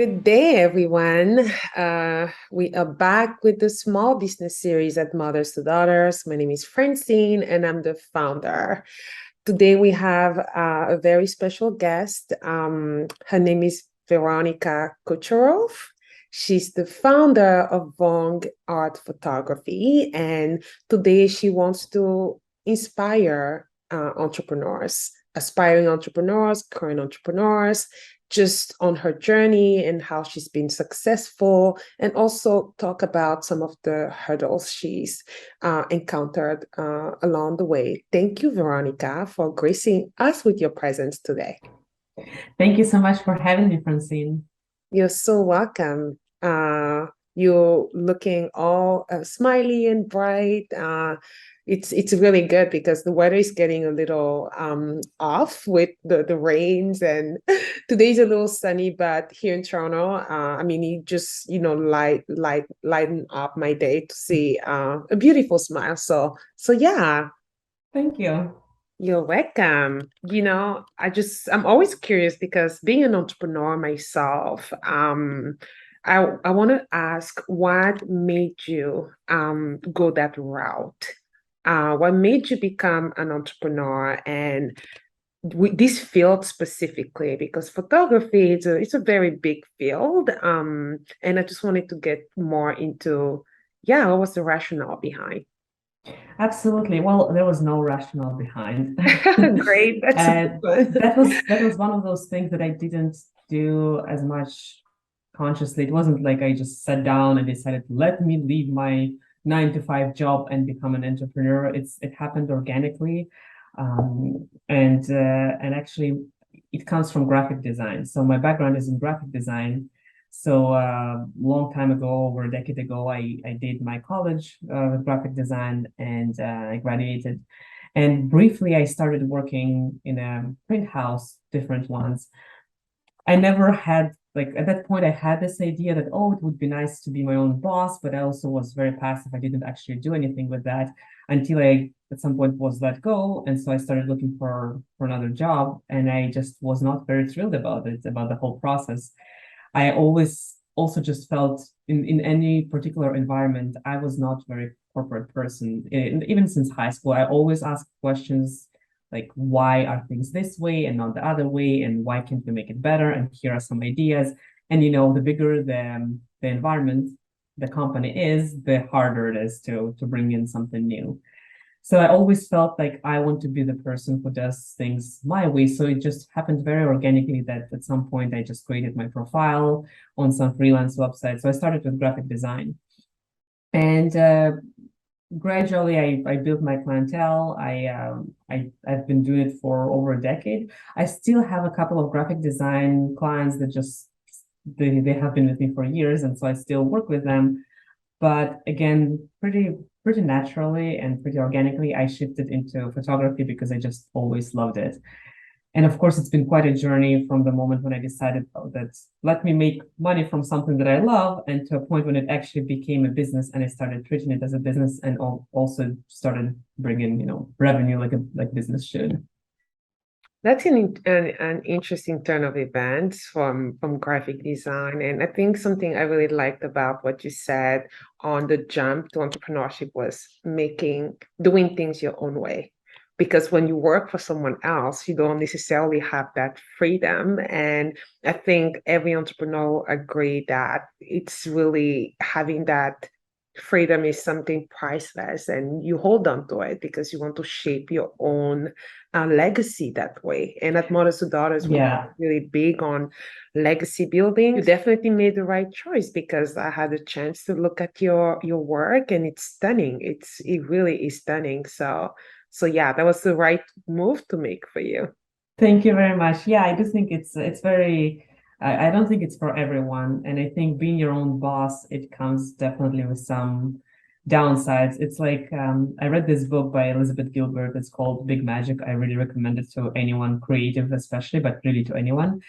Good day, everyone. We are back with the small business series at Mothers to Daughters. My name is Francine, and I'm the founder. Today, we have a very special guest. Her name is Veronica Kucherov. She's the founder of Vogue Art Photography, and today she wants to inspire entrepreneurs, aspiring entrepreneurs, current entrepreneurs, just on her journey and how she's been successful, and also talk about some of the hurdles she's encountered along the way. Thank you, Veronica, for gracing us with your presence today. Thank you so much for having me, Francine. You're so welcome. You're looking all smiley and bright. It's really good because the weather is getting a little off with the rains, and today's a little sunny, but here in Toronto, I mean, you just lighten up my day to see a beautiful smile. So yeah. Thank you. You're welcome. I'm always curious because being an entrepreneur myself, I want to ask what made you go that route? What made you become an entrepreneur and with this field specifically? Because photography is it's a very big field. And I just wanted to get more into, yeah, what was the rationale behind? Absolutely. Well, there was no rationale behind. Great, that's a good one. That was one of those things that I didn't do as much consciously. It wasn't like I just sat down and decided, let me leave my 9 to 5 job and become an entrepreneur. It happened organically. And actually it comes from graphic design. So my background is in graphic design. So long time ago, over a decade ago, I did my college with graphic design, and I graduated. And briefly, I started working in a print house, different ones. I never had, like, at that point, I had this idea that, oh, it would be nice to be my own boss, but I also was very passive. I didn't actually do anything with that until I, at some point, was let go. And so I started looking for another job, and I just was not very thrilled about it, about the whole process. I always also just felt in any particular environment, I was not very corporate person. Even since high school, I always ask questions like, why are things this way and not the other way? And why can't we make it better? And here are some ideas. And the bigger the environment, the company is, the harder it is to bring in something new. So I always felt like I want to be the person who does things my way. So it just happened very organically that at some point I just created my profile on some freelance website. So I started with graphic design. And gradually I built my clientele. I've been doing it for over a decade. I still have a couple of graphic design clients that just they have been with me for years, and so I still work with them. But again, pretty naturally and pretty organically, I shifted into photography because I just always loved it. And of course, it's been quite a journey from the moment when I decided, oh, that let me make money from something that I love, and to a point when it actually became a business, and I started treating it as a business, and also started bringing, revenue like business should. That's an interesting turn of events from graphic design. And I think something I really liked about what you said on the jump to entrepreneurship was doing things your own way. Because when you work for someone else, you don't necessarily have that freedom. And I think every entrepreneur agree that it's really having that freedom is something priceless, and you hold on to it because you want to shape your own legacy that way. And at Mothers to Daughters, we're Yeah. really big on legacy building. You definitely made the right choice because I had a chance to look at your work, and it's stunning. It really is stunning. So yeah, that was the right move to make for you. Thank you very much. Yeah, I do think it's very. I don't think it's for everyone, and I think being your own boss, it comes definitely with some downsides. It's like I read this book by Elizabeth Gilbert. It's called Big Magic. I really recommend it to anyone creative, especially, but really to anyone.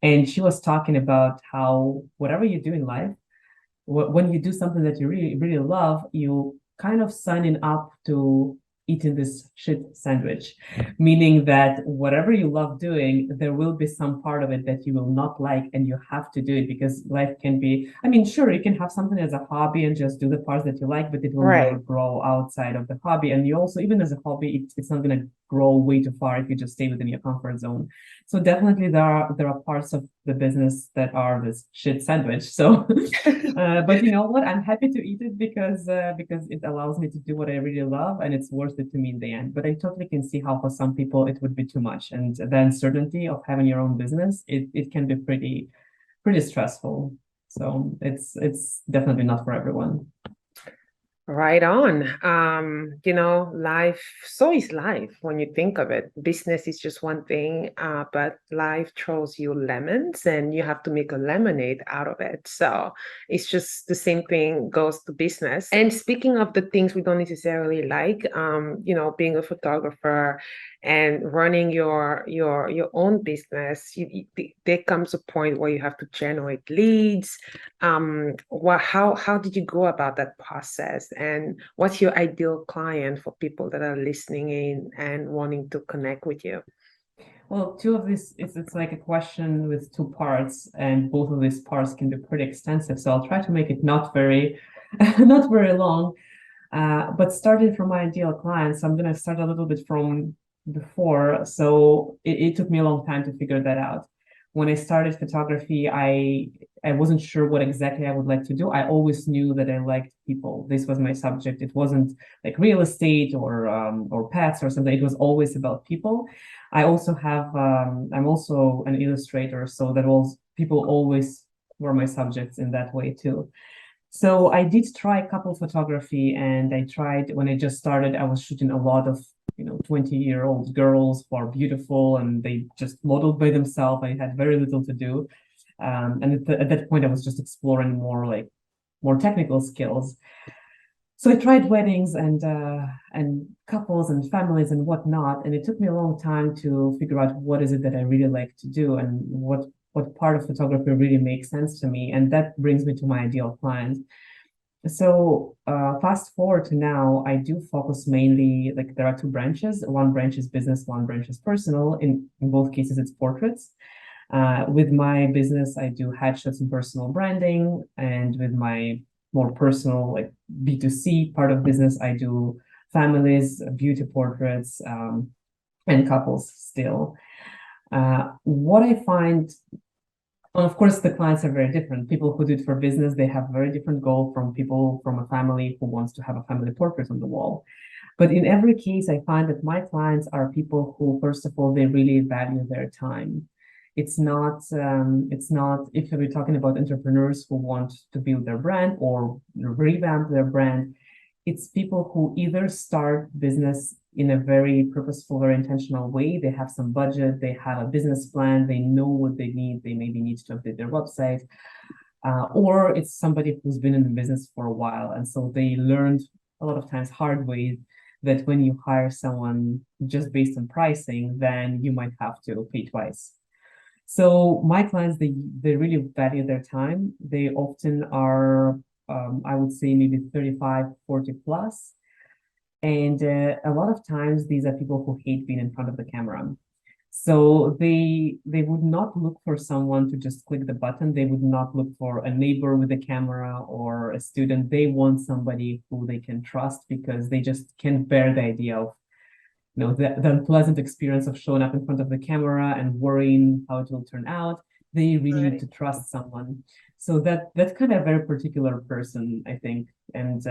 And she was talking about how whatever you do in life, when you do something that you really really love, you kind of signing up to eating this shit sandwich, meaning that whatever you love doing, there will be some part of it that you will not like, and you have to do it because life can be, I mean, sure, you can have something as a hobby and just do the parts that you like, but it will never Right. grow outside of the hobby. And you also, even as a hobby, it's not going to grow way too far if you just stay within your comfort zone. So definitely there are parts of the business that are this shit sandwich. So but you know what? I'm happy to eat it because it allows me to do what I really love, and it's worth it to me in the end. But I totally can see how for some people it would be too much, and the uncertainty of having your own business, it can be pretty stressful. So it's definitely not for everyone. Right on. Life, so is life when you think of it. Business is just one thing, but life throws you lemons and you have to make a lemonade out of it. So it's just the same thing goes to business. And speaking of the things we don't necessarily like, being a photographer and running your own business, there comes a point where you have to generate leads. How did you go about that process, and what's your ideal client for people that are listening in and wanting to connect with you? Well, two of these, it's like a question with two parts, and both of these parts can be pretty extensive. So I'll try to make it not very, not very long. But starting from my ideal clients, I'm gonna start a little bit from before. So it took me a long time to figure that out. When I started photography, I wasn't sure what exactly I would like to do. I always knew that I liked people. This was my subject. It wasn't like real estate or pets or something. It was always about people. I'm also an illustrator, so that was people always were my subjects in that way too. So I did try couple photography, and I tried when I just started, I was shooting a lot of 20-year-old girls who are beautiful and they just modeled by themselves. I had very little to do. And at that point I was just exploring more technical skills. So I tried weddings and couples and families and whatnot, and it took me a long time to figure out what is it that I really like to do and what part of photography really makes sense to me. And that brings me to my ideal client. So fast forward to now, I do focus mainly, like there are two branches. One branch is business, one branch is personal. In both cases, it's portraits. With my business, I do headshots and personal branding. And with my more personal, like B2C part of business, I do families, beauty portraits, and couples still. What I find, well, of course, the clients are very different. People who do it for business, they have very different goal from people from a family who wants to have a family portrait on the wall. But in every case, I find that my clients are people who, first of all, they really value their time. It's not if we're talking about entrepreneurs who want to build their brand or revamp their brand, it's people who either start business in a very purposeful or intentional way. They have some budget, they have a business plan, they know what they need. They maybe need to update their website, or it's somebody who's been in the business for a while. And so they learned a lot of times hard way that when you hire someone just based on pricing, then you might have to pay twice. So my clients, they really value their time. They often are, I would say maybe 35, 40 plus. And a lot of times these are people who hate being in front of the camera. So they would not look for someone to just click the button. They would not look for a neighbor with a camera or a student. They want somebody who they can trust because they just can't bear the idea of the unpleasant experience of showing up in front of the camera and worrying how it will turn out. They really need to trust someone. So that's kind of a very particular person, I think. And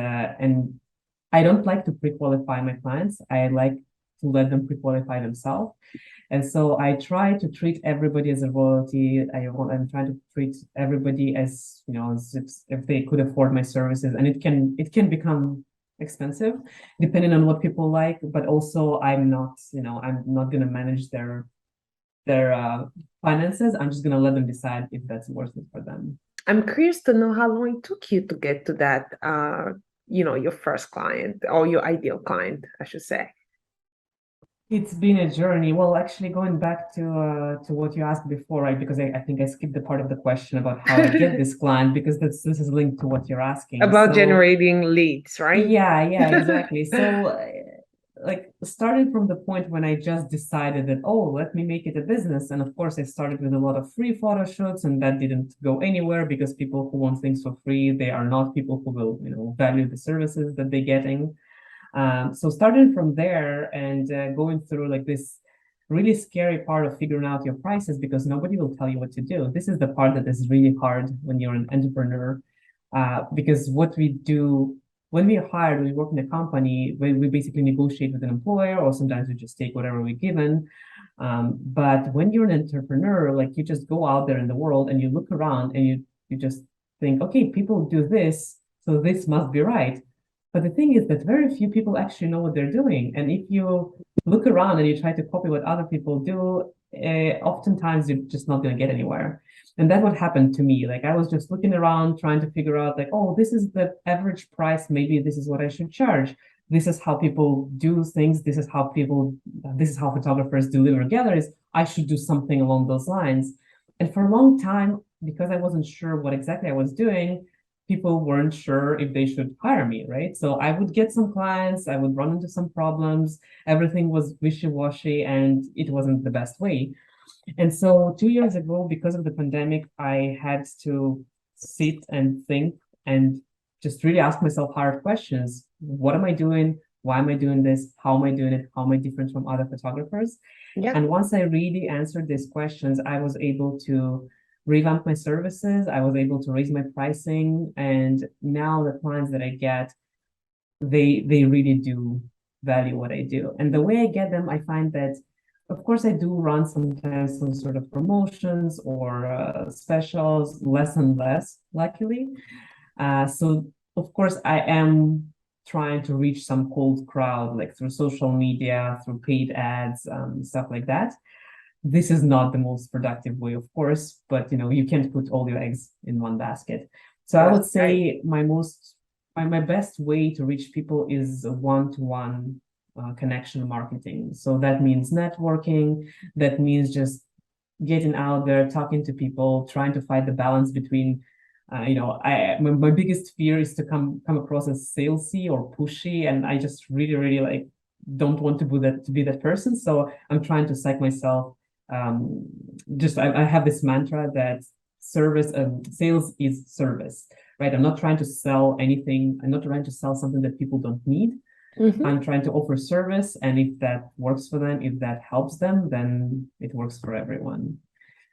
I don't like to pre-qualify my clients. I like to let them pre-qualify themselves. And so I try to treat everybody as a royalty. I'm trying to treat everybody as, as if they could afford my services. And it can become expensive depending on what people like, but also I'm not going to manage their finances. I'm just going to let them decide if that's worth it for them. I'm curious to know how long it took you to get to that, your first client or your ideal client, I should say. It's been a journey. Well, actually, going back to what you asked before, right? Because I think I skipped the part of the question about how I get this client, because this is linked to what you're asking. About So generating leads, right? yeah, exactly. So like started from the point when I just decided that, oh, let me make it a business. And of course, I started with a lot of free photo shoots, and that didn't go anywhere because people who want things for free, they are not people who will, value the services that they're getting. So starting from there and going through like this really scary part of figuring out your prices because nobody will tell you what to do. This is the part that is really hard when you're an entrepreneur, because what we do when we are hired, we work in a company, we basically negotiate with an employer, or sometimes we just take whatever we're given. But when you're an entrepreneur, like you just go out there in the world and you look around and you just think, okay, people do this, so this must be right. But the thing is that very few people actually know what they're doing. And if you look around and you try to copy what other people do, oftentimes you're just not going to get anywhere. And that's what happened to me. Like I was just looking around trying to figure out like, oh, this is the average price. Maybe this is what I should charge. This is how people do things. This is how photographers deliver galleries. I should do something along those lines. And for a long time, because I wasn't sure what exactly I was doing, people weren't sure if they should hire me, right? So I would get some clients, I would run into some problems, everything was wishy-washy, and it wasn't the best way. And so 2 years ago, because of the pandemic, I had to sit and think and just really ask myself hard questions. What am I doing? Why am I doing this? How am I doing it? How am I different from other photographers? Yeah. And once I really answered these questions, I was able to revamp my services. I was able to raise my pricing. And now the clients that I get, they really do value what I do. And the way I get them, I find that, of course, I do run sometimes some sort of promotions or specials, less and less, luckily. So, of course, I am trying to reach some cold crowd, like through social media, through paid ads, stuff like that. This is not the most productive way, of course, but you can't put all your eggs in one basket. So I would say my best way to reach people is a one-to-one connection marketing. So that means networking, that means just getting out there, talking to people, trying to find the balance between my biggest fear is to come across as salesy or pushy, and I just really like don't want to be that person. So I'm trying to psych myself. I have this mantra that sales is service, right? I'm not trying to sell anything. I'm not trying to sell something that people don't need. I'm trying to offer service, and if that works for them, if that helps them, then it works for everyone.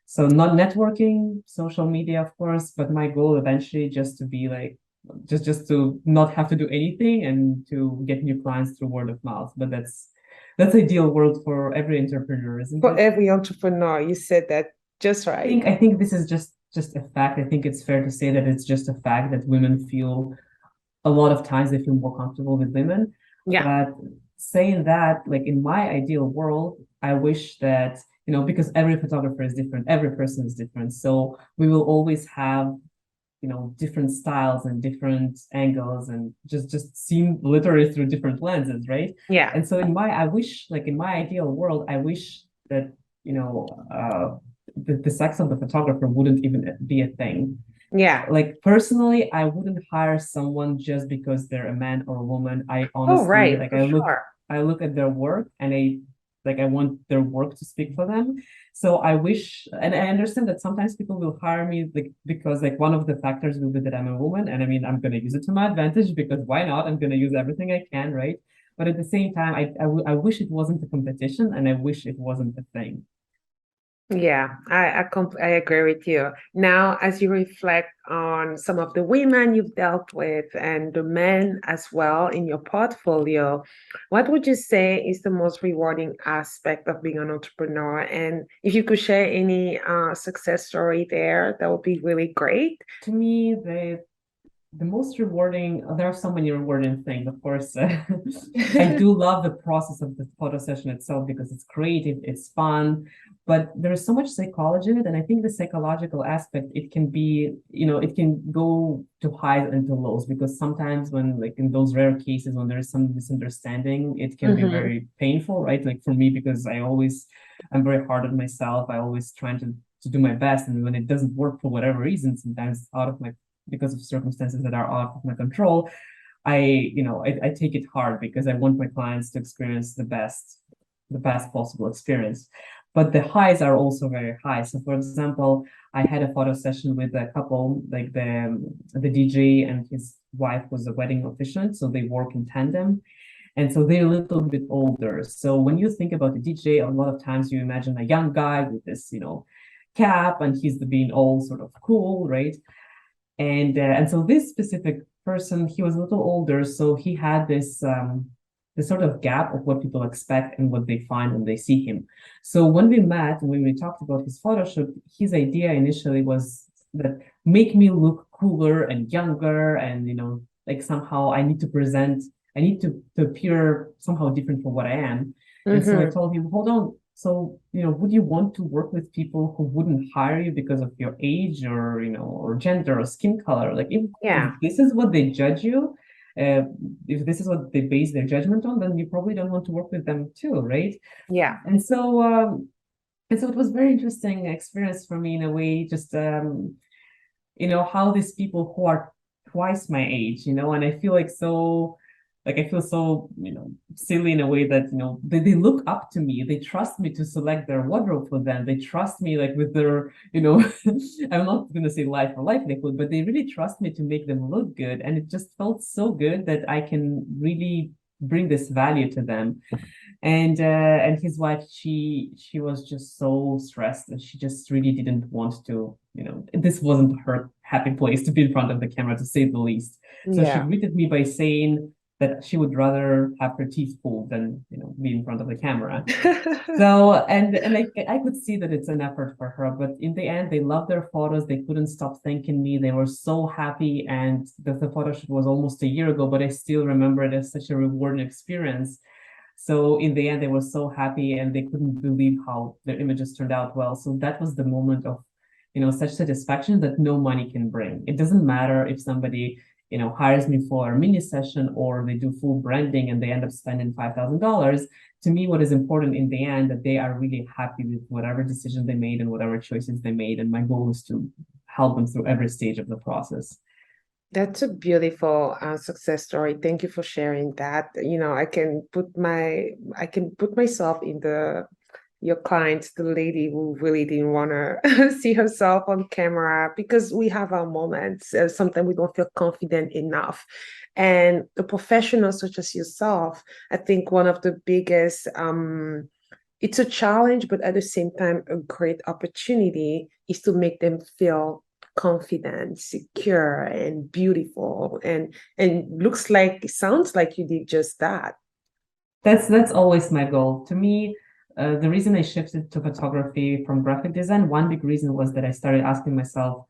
So not networking, social media, of course, but my goal eventually just to be like, just to not have to do anything and to get new clients through word of mouth. But that's ideal world for every entrepreneur, isn't For it? every entrepreneur, you said that just right. I think this is just a fact. I think it's fair to say that it's just a fact that women feel a lot of times they feel more comfortable with women. Yeah. But saying that, like in my ideal world, I wish that, because every photographer is different, every person is different. So we will always have, different styles and different angles and just seen literally through different lenses, right? Yeah. And so I wish, like in my ideal world, I wish that, the sex of the photographer wouldn't even be a thing. Yeah. Like personally, I wouldn't hire someone just because they're a man or a woman. I Oh, honestly right. like For sure. I look at their work and I want their work to speak for them. So I wish, and I understand that sometimes people will hire me like because like one of the factors will be that I'm a woman, and I mean I'm gonna use it to my advantage because why not? I'm gonna use everything I can, right? But at the same time, I wish it wasn't a competition, and I wish it wasn't a thing. Yeah, I agree with you. Now, as you reflect on some of the women you've dealt with and the men as well in your portfolio, what would you say is the most rewarding aspect of being an entrepreneur? And if you could share any success story there, that would be really great. To me, the most rewarding, there are so many rewarding things, of course. I do love the process of the photo session itself because it's creative, it's fun, but there's so much psychology in it. And I think the psychological aspect, it can be, it can go to highs and to lows because sometimes when, like in those rare cases, when there's some misunderstanding, it can be very painful, right? Like for me, because I'm very hard on myself. I always trying to do my best. And when it doesn't work for whatever reason, sometimes because of circumstances that are out of my control, I take it hard because I want my clients to experience the best possible experience. But the highs are also very high. So for example, I had a photo session with a couple, like the DJ and his wife was a wedding officiant, so they work in tandem. And so they're a little bit older. So when you think about the DJ, a lot of times you imagine a young guy with this, cap, and he's being all sort of cool, right? And so this specific person, he was a little older, so he had this sort of gap of what people expect and what they find when they see him. So when we met and when we talked about his photo shoot, his idea initially was that make me look cooler and younger, and like somehow I need to appear somehow different from what I am. And so I Mm-hmm. told him, hold on. So, would you want to work with people who wouldn't hire you because of your age or, or gender or skin color? Like if Yeah. this is what they judge you, uh, if this is what they base their judgment on, then you probably don't want to work with them too, right? Yeah. And so, it was very interesting experience for me in a way, just how these people who are twice my age, and I feel I feel so, silly in a way that, they look up to me. They trust me to select their wardrobe for them. They trust me like with their, I'm not going to say life or livelihood, but they really trust me to make them look good. And it just felt so good that I can really bring this value to them. And his wife, she was just so stressed, and she just really didn't want to, this wasn't her happy place to be in front of the camera, to say the least. So she Yeah. greeted me by saying that she would rather have her teeth pulled than, be in front of the camera. So, and I could see that it's an effort for her, but in the end, they loved their photos. They couldn't stop thanking me. They were so happy, and the photo shoot was almost a year ago, but I still remember it as such a rewarding experience. So in the end, they were so happy, and they couldn't believe how their images turned out well. So that was the moment of, such satisfaction that no money can bring. It doesn't matter if somebody, hires me for a mini session or they do full branding and they end up spending $5,000. To me, what is important in the end, that they are really happy with whatever decision they made and whatever choices they made. And my goal is to help them through every stage of the process. That's a beautiful success story. Thank you for sharing that. I can put myself in the your client, the lady who really didn't want to see herself on camera because we have our moments. Sometimes we don't feel confident enough. And a professional such as yourself, I think one of the biggest it's a challenge, but at the same time, a great opportunity is to make them feel confident, secure, and beautiful. And looks like it sounds like you did just that. That's always my goal. To me, the reason I shifted to photography from graphic design, one big reason was that I started asking myself,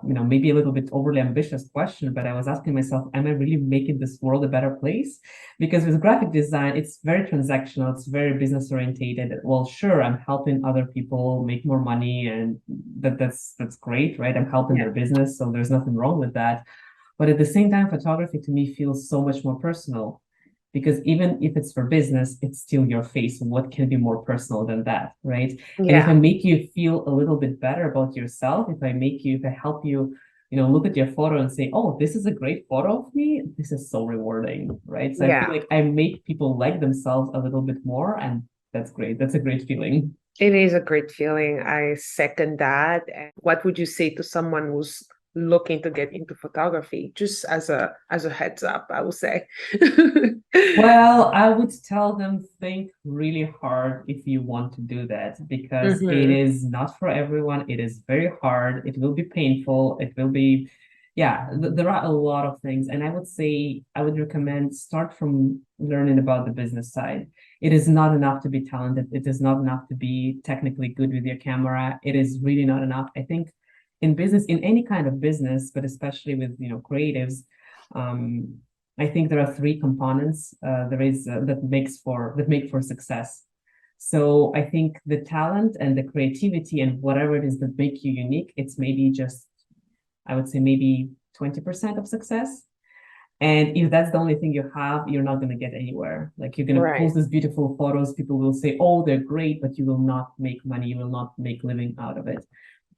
maybe a little bit overly ambitious question, but I was asking myself, am I really making this world a better place? Because with graphic design, it's very transactional, it's very business orientated. Well, sure, I'm helping other people make more money, and that's great, right? I'm helping their Yeah. business, so there's nothing wrong with that. But at the same time, photography to me feels so much more personal, because even if it's for business, it's still your face. What can be more personal than that, right? And if I Yeah. make you feel a little bit better about yourself, if I help you, look at your photo and say, oh, this is a great photo of me, this is so rewarding, right? So I feel Yeah. like I make people like themselves a little bit more, and that's great. That's a great feeling. It is a great feeling. I second that. And what would you say to someone who's looking to get into photography? Just as a heads up, I would say. Well, I would tell them think really hard if you want to do that, because it Hmm. is not for everyone. It is very hard. It will be painful. It will be, yeah, there are a lot of things. And I would say, I would recommend start from learning about the business side. It is not enough to be talented. It is not enough to be technically good with your camera. It is really not enough. I think in business, in any kind of business, but especially with, creatives, um, I think there are three components there is that make for success. So I think the talent and the creativity and whatever it is that make you unique, it's maybe just, I would say maybe 20% of success. And if that's the only thing you have, you're not going to get anywhere. Like you're going to Right. post these beautiful photos, people will say, oh, they're great, but you will not make money, you will not make living out of it.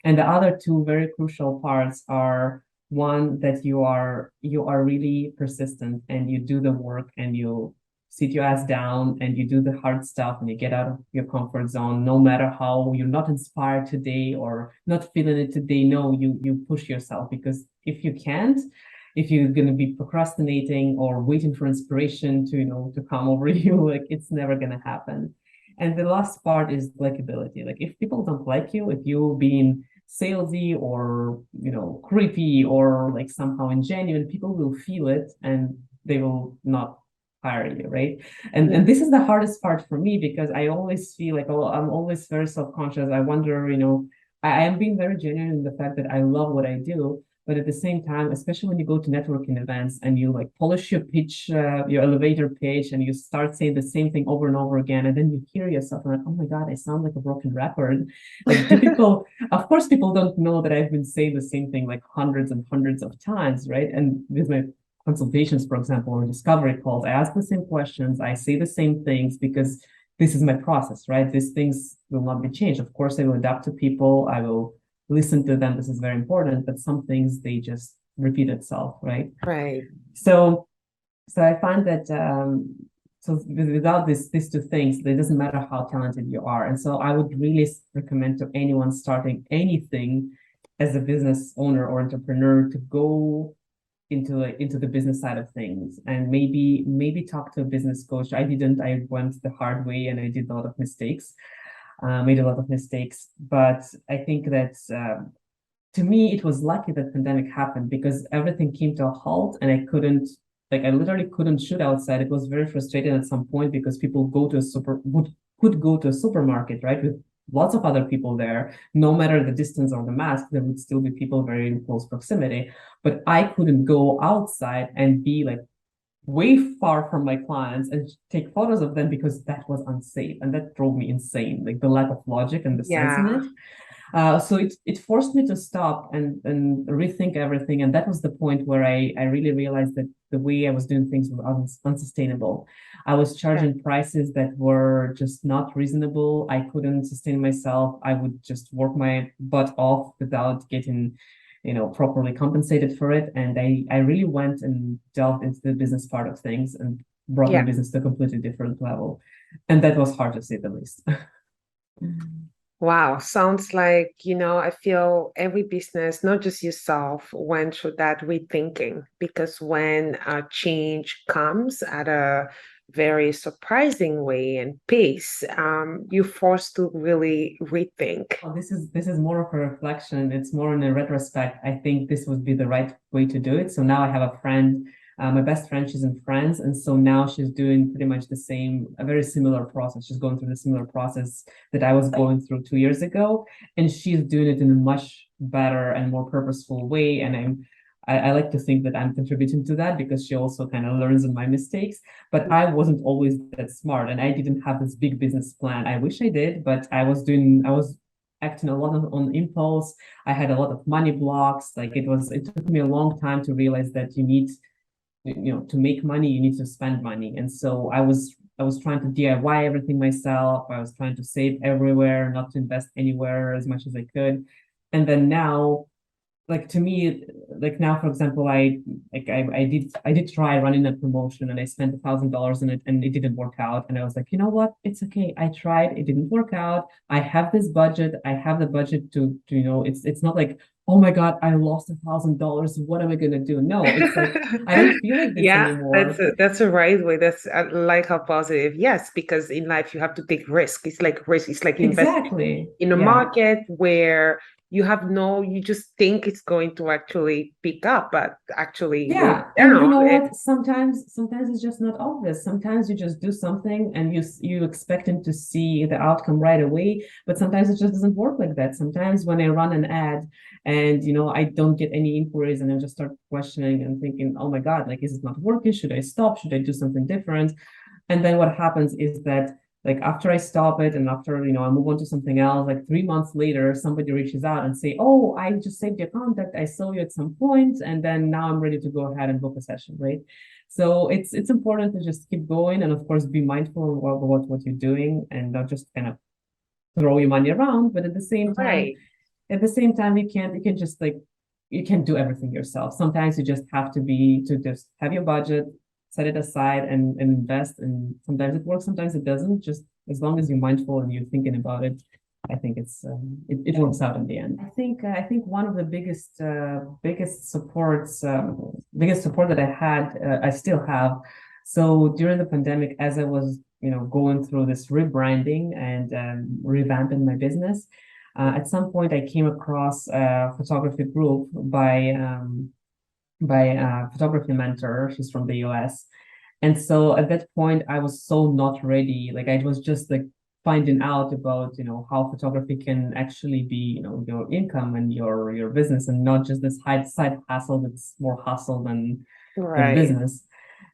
And the other two very crucial parts are One, that you are really persistent and you do the work and you sit your ass down and you do the hard stuff and you get out of your comfort zone, no matter how you're not inspired today or not feeling it today. No, you push yourself, because if you can't, if you're going to be procrastinating or waiting for inspiration to, to come over you, like it's never going to happen. And the last part is likability. Like if people don't like you, if you being salesy or creepy or like somehow ingenuine, people will feel it and they will not hire you, right? And this is the hardest part for me, because I always feel like, oh, I'm always very self-conscious. I wonder, I am being very genuine in the fact that I love what I do. But at the same time, especially when you go to networking events and you like polish your pitch, your elevator pitch, and you start saying the same thing over and over again, and then you hear yourself and like, oh my God, I sound like a broken record. Like, do people, of course, people don't know that I've been saying the same thing like hundreds and hundreds of times, right? And with my consultations, for example, or discovery calls, I ask the same questions, I say the same things, because this is my process, right? These things will not be changed. Of course, I will adapt to people. I will listen to them. This is very important, but some things, they just repeat itself, right? Right. So I find that so without these two things, it doesn't matter how talented you are. And so I would really recommend to anyone starting anything as a business owner or entrepreneur to go into the business side of things, and maybe talk to a business coach. I didn't. I went the hard way and I did a lot of mistakes. Made a lot of mistakes, but I think that to me it was lucky that pandemic happened, because everything came to a halt and I literally couldn't shoot outside. It was very frustrating at some point, because people could go to a supermarket, right, with lots of other people there. No matter the distance or the mask, there would still be people very in close proximity, but I couldn't go outside and be like way far from my clients and take photos of them, because that was unsafe, and that drove me insane, like the lack of logic and the sense in Yeah. it. So it forced me to stop and rethink everything, and that was the point where I really realized that the way I was doing things was unsustainable. I was Yeah. charging prices that were just not reasonable. I couldn't sustain myself. I would just work my butt off without getting properly compensated for it. And I really went and delved into the business part of things and brought my Yeah. business to a completely different level. And that was hard, to say the least. Wow, sounds like, I feel every business, not just yourself, went through that rethinking, because when a change comes at a very surprising way and pace, you're forced to really rethink. Well, this is more of a reflection. It's more in a retrospect. I think this would be the right way to do it. So now I have a friend, my best friend, she's in France, and so now she's doing pretty much the same, a very similar process. She's going through the similar process that I was going through 2 years ago, and she's doing it in a much better and more purposeful way. And I like to think that I'm contributing to that, because she also kind of learns in my mistakes. But I wasn't always that smart, and I didn't have this big business plan. I wish I did, but I was acting a lot on impulse. I had a lot of money blocks. Like it took me a long time to realize that you need, to make money, you need to spend money. And so I was trying to DIY everything myself. I was trying to save everywhere, not to invest anywhere as much as I could. And then now, like to me, like now, for example, I did try running a promotion, and I spent $1,000 in it, and it didn't work out. And I was like, you know what? It's okay. I tried. It didn't work out. I have this budget. I have the budget to it's not like, oh my God, I lost $1,000. What am I gonna do? No, it's like I don't feel like this Yeah, that's anymore. a right way. That's I like how positive. Yes, because in life you have to take risk. It's like risk. It's like investing Exactly. in a Yeah. market where you just think it's going to actually pick up, but actually going Yeah, and you down. know And what? Sometimes it's just not obvious. Sometimes you just do something and you expect him to see the outcome right away, but sometimes it just doesn't work like that. Sometimes when I run an ad and I don't get any inquiries, and I just start questioning and thinking, oh my God, like is it not working? Should I stop? Should I do something different? And then what happens is that, like, after I stop it and after I move on to something else, like 3 months later, somebody reaches out and say, oh, I just saved your contact, I saw you at some point, and then now I'm ready to go ahead and book a session, right? So it's important to just keep going, and of course be mindful of what you're doing, and not just kind of throw your money around. But at the same time, right. you can just like you can't do everything yourself. Sometimes you just have to just have your budget, set it aside and invest. And sometimes it works, sometimes it doesn't. Just as long as you're mindful and you're thinking about it, I think it works out in the end. I think one of the biggest support that I had, I still have. So during the pandemic, as I was going through this rebranding and revamping my business, at some point I came across a photography group by a photography mentor. She's from the US. And so at that point, I was so not ready. Like I was just like finding out about, how photography can actually be, your income and your business, and not just this side hustle that's more hustle than Right. business.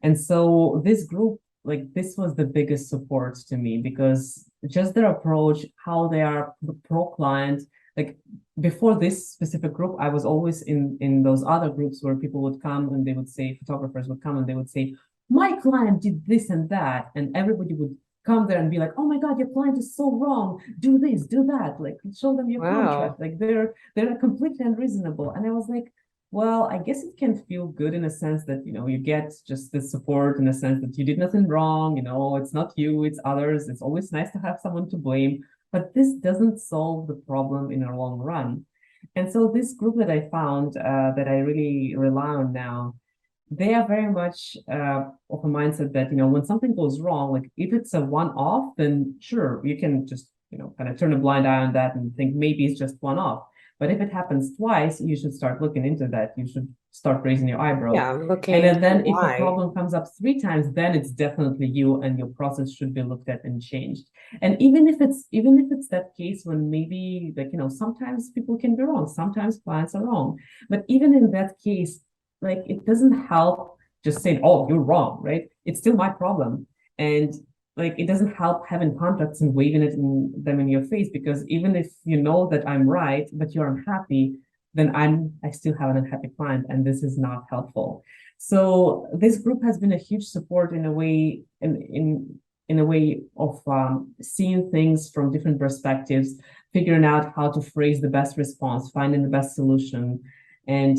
And so this group, like this was the biggest support to me, because just their approach, how they are pro client. Like before this specific group, I was always in those other groups where people would come and they would say, photographers would come and they would say, my client did this and that, and everybody would come there and be like, oh my god, your client is so wrong, do this, do that, like show them your Wow. contract, like they're completely unreasonable. And I was like, well, I guess it can feel good in a sense that you get just the support, in a sense that you did nothing wrong, it's not you, it's others. It's always nice to have someone to blame, but this doesn't solve the problem in the long run. And so this group that I found, that I really rely on now, they are very much of a mindset that when something goes wrong, like if it's a one-off, then sure, you can just kind of turn a blind eye on that and think maybe it's just one-off. But if it happens twice, you should start looking into that. You should start raising your eyebrow. Yeah, looking And into then if a why. problem comes up three times, then it's definitely you, and your process should be looked at and changed. And even if it's that case when maybe like sometimes people can be wrong, sometimes clients are wrong, but even in that case, like it doesn't help just saying, oh, you're wrong, right? It's still my problem. And like it doesn't help having contracts and waving them in your face, because even if you know that I'm right but you're unhappy, then I still have an unhappy client, and this is not helpful. So this group has been a huge support in a way, in a way of seeing things from different perspectives, figuring out how to phrase the best response, finding the best solution. And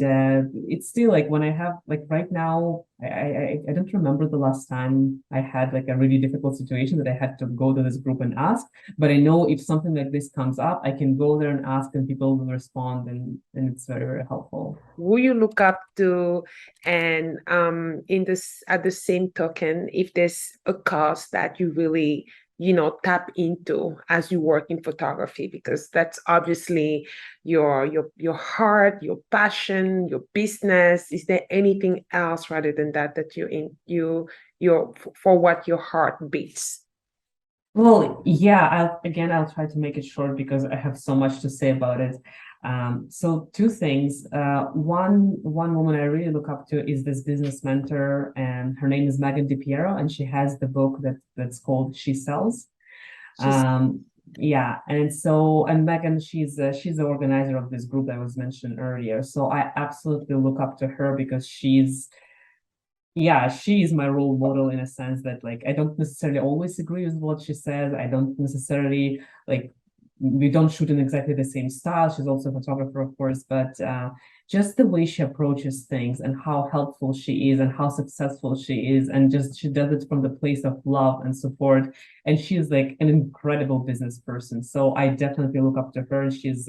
it's still like when I have like right now, I don't remember the last time I had like a really difficult situation that I had to go to this group and ask. But I know if something like this comes up, I can go there and ask, and people will respond, and it's very, very helpful. Who you look up to, and in this at the same token, if there's a cause that you really tap into as you work in photography, because that's obviously your heart, your passion, your business. Is there anything else rather than that that you're for what your heart beats? Well, yeah, I'll try to make it short because I have so much to say about it. So two things. One woman I really look up to is this business mentor, and her name is Megan DiPiero, and she has the book that's called She Sells. She's Yeah, and Megan, she's the organizer of this group that was mentioned earlier. So I absolutely look up to her because she's my role model, in a sense that like I don't necessarily always agree with what she says. I don't necessarily like we don't shoot in exactly the same style. She's also a photographer, of course, but just the way she approaches things and how helpful she is and how successful she is, and just she does it from the place of love and support. And she's like an incredible business person. So I definitely look up to her. She's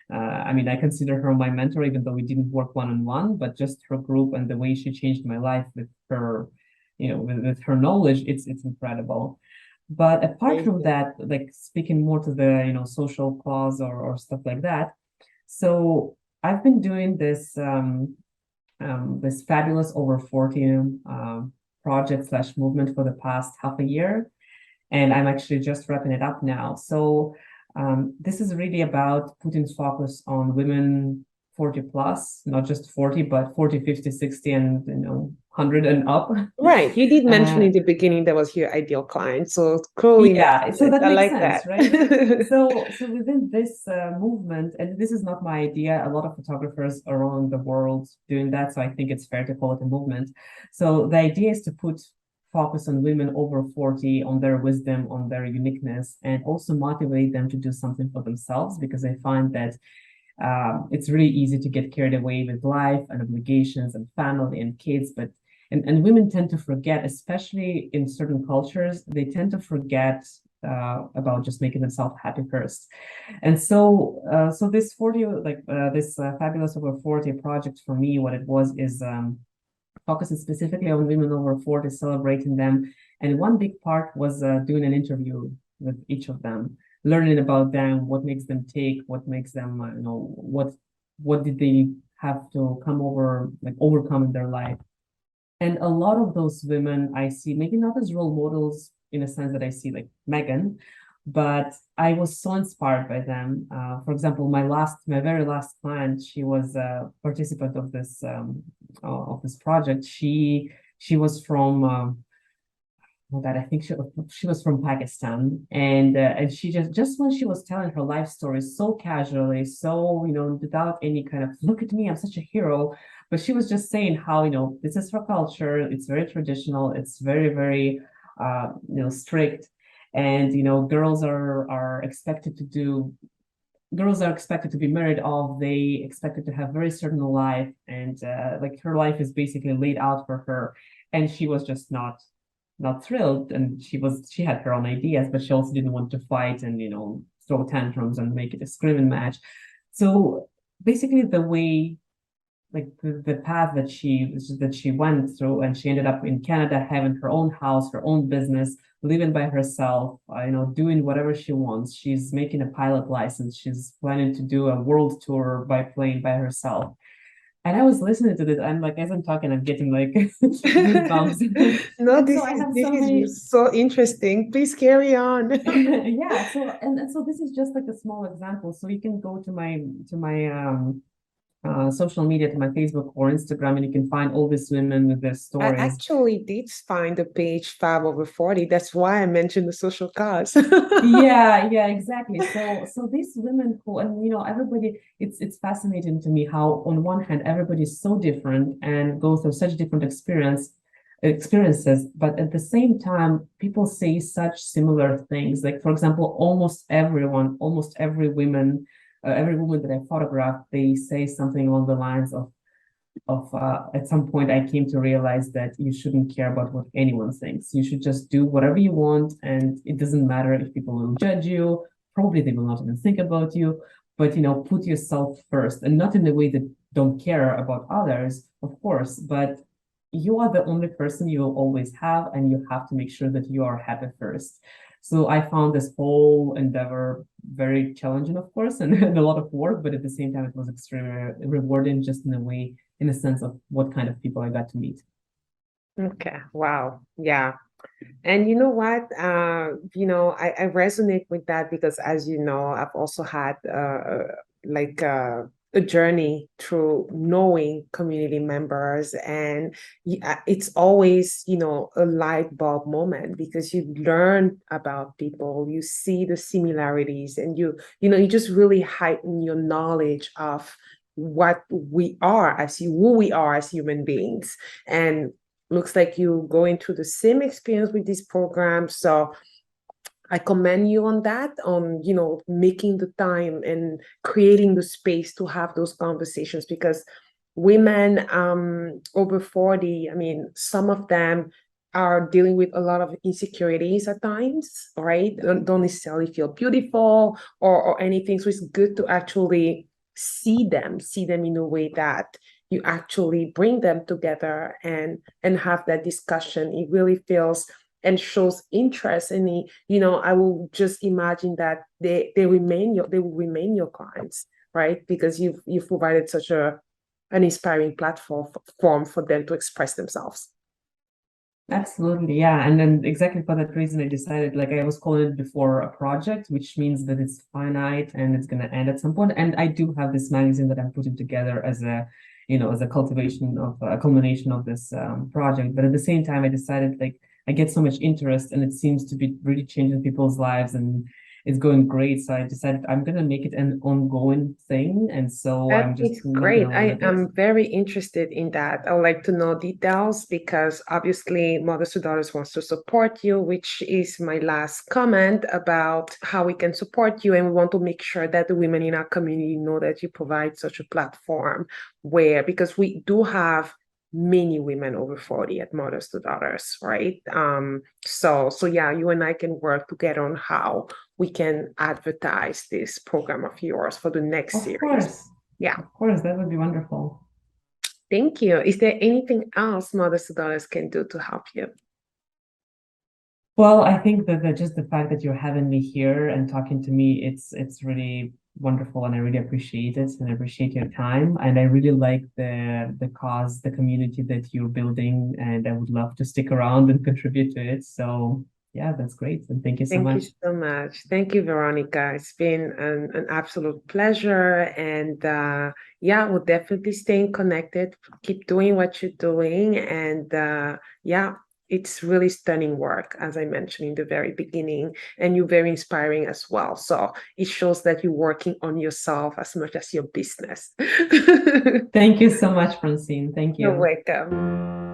I mean, I consider her my mentor, even though we didn't work one on one, but just her group and the way she changed my life with her, with her knowledge, it's incredible. But apart from amazing. that, like speaking more to the, social cause or stuff like that. So I've been doing this fabulous over 40 project slash movement for the past half a year, and I'm actually just wrapping it up now. So this is really about putting focus on women 40 plus, not just 40, but 40, 50, 60, and 100 and up. Right. You did mention uh, in the beginning that was your ideal client. So clearly makes yeah, so sense. that I makes like that. sense, right? So within this movement, and this is not my idea, a lot of photographers around the world doing that, so I think it's fair to call it a movement. So the idea is to put focus on women over 40, on their wisdom, on their uniqueness, and also motivate them to do something for themselves, because I find that It's really easy to get carried away with life and obligations and family and kids, but and women tend to forget, especially in certain cultures, they tend to forget about just making themselves happy first. And so this 40, this Fabulous Over 40 project for me, what it was is focusing specifically on women over 40, celebrating them. And one big part was doing an interview with each of them, learning about them, what makes them tick, what makes them, what did they have to overcome in their life. And a lot of those women I see, maybe not as role models in a sense that I see like Megan, but I was so inspired by them. For example, my very last client, she was a participant of this project. She was from that I think she was from Pakistan, and she just when she was telling her life story so casually, so without any kind of look at me, I'm such a hero, but she was just saying how this is her culture, it's very traditional, it's very strict, and girls are expected to be married off, they expected to have very certain life, and like her life is basically laid out for her, and she was just not thrilled, and she had her own ideas, but she also didn't want to fight and throw tantrums and make it a screaming match. So basically the way, like the path that she went through, and she ended up in Canada having her own house, her own business, living by herself, doing whatever she wants. She's making a pilot license, she's planning to do a world tour by plane by herself. And I was listening to this, and like as I'm talking, I'm getting like goosebumps. No, And so I have this so many, is so interesting. Please carry on. yeah. So this is just like a small example. So you can go to my social media, to my Facebook or Instagram, and you can find all these women with their I stories. actually did find the page 5/40. That's why I mentioned the social cause. Yeah, exactly. So these women who, and everybody, it's fascinating to me how on one hand everybody is so different and go through such different experiences, but at the same time people say such similar things. Like for example, almost every woman that I photographed, they say something along the lines of at some point I came to realize that you shouldn't care about what anyone thinks. You should just do whatever you want, and it doesn't matter if people will judge you. Probably they will not even think about you, but put yourself first, and not in a way that don't care about others, of course, but you are the only person you will always have, and you have to make sure that you are happy first. So I found this whole endeavor very challenging, of course, and a lot of work, but at the same time, it was extremely rewarding, just in a way, in a sense of what kind of people I got to meet. Okay, wow. Yeah. And you know what? I resonate with that because, as you know, I've also had like a journey through knowing community members, and it's always, a light bulb moment because you learn about people, you see the similarities, and you just really heighten your knowledge of who we are as human beings. And looks like you going through the same experience with this program. So I commend you on that, on, making the time and creating the space to have those conversations because women over 40, I mean, some of them are dealing with a lot of insecurities at times, right? Don't necessarily feel beautiful or anything. So it's good to actually see them in a way that you actually bring them together and have that discussion. It really feels and shows interest in it. I will just imagine that they will remain your clients, right? Because you've provided such an inspiring platform for them to express themselves. Absolutely, yeah. And then exactly for that reason, I decided, like I was calling it before, a project, which means that it's finite and it's going to end at some point. And I do have this magazine that I'm putting together as a cultivation of a culmination of this project. But at the same time, I decided, like, I get so much interest and it seems to be really changing people's lives, it's going great. So I decided I'm gonna make it an ongoing thing, and so That I'm just is not great. gonna I limit it. am very interested in that. I would like to know details because obviously Mothers to Daughters wants to support you, which is my last comment about how we can support you. And we want to make sure that the women in our community know that you provide such a platform where, because we do have many women over 40 at Mothers to Daughters, right? So yeah, you and I can work together on how we can advertise this program of yours for the next Of series. course, Yeah, of course, that would be wonderful. thank you. Is there anything else Mothers to Daughters can do to help you? Well, I think that just the fact that you're having me here and talking to me, it's really wonderful, and I really appreciate it, and I appreciate your time, and I really like the cause, the community that you're building, and I would love to stick around and contribute to it. So yeah, that's great, and thank you so Thank you much. so much. Thank you, Veronica. It's been an absolute pleasure. And yeah, we'll definitely stay connected. Keep doing what you're doing. And yeah, it's really stunning work, as I mentioned in the very beginning. And you're very inspiring as well. So it shows that you're working on yourself as much as your business. Thank you so much, Francine. Thank You're you. welcome.